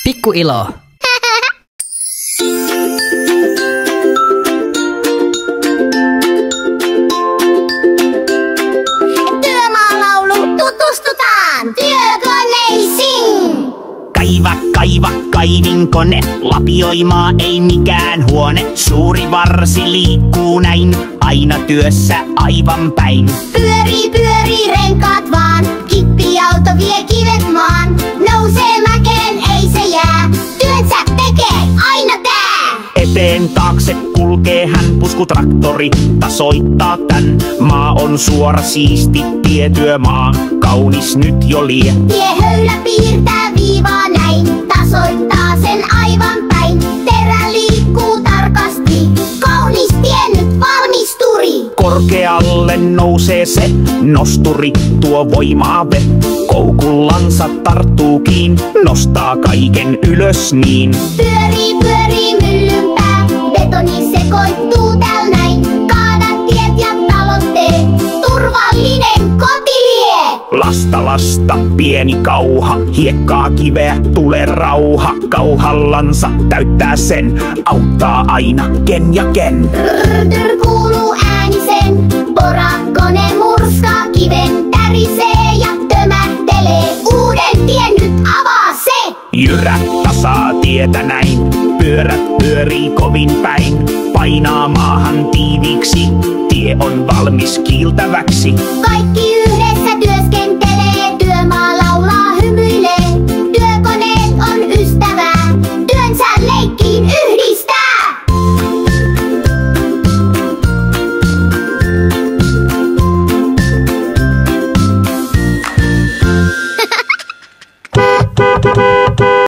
Pikkuilo. Työmaalaulu, tutustutaan työkoneisiin. Kaiva, kaiva, kaivinkone, lapioimaa ei mikään huone. Suuri varsi liikkuu näin, aina työssä aivan päin. Pyörii renkaat vaan, kippiauto vie kivet maan. Nousee mäkeen, ei se jää, työnsä tekee aina tää. Eteen taakse kulkee hän, puskutraktori tasoittaa tän. Maa on suora, siisti tietyömaa, kaunis nyt jo lie. Tiehöylä piirtää viivaa näin, tasoittaa sen aivan päin. Terä liikkuu tarkasti, kaunis tie nyt valmisturi. Korkealle nousee se nosturi, tuo voimaa koukullansa tarttuukin, nostaa kaiken ylös niin. Pyörii myllynpää, betoni sekoittuu täl näin. Kaadat tiet ja talot teet, turvallinen kotilie. Lasta, pieni kauha, hiekkaa kiveä, tule rauha. Kauhallansa täyttää sen, auttaa aina ken ja ken. Rrrr kuuluu ääni sen, porakone murskaa kiven, tärisee ja tömähtelee. Uuden tien nyt avaa se. Jyrä tasaa tietä näin, pyörät pyörii kovin päin. Painaa maahan tiiviiksi, tie on valmis kiiltäväksi. Kaikki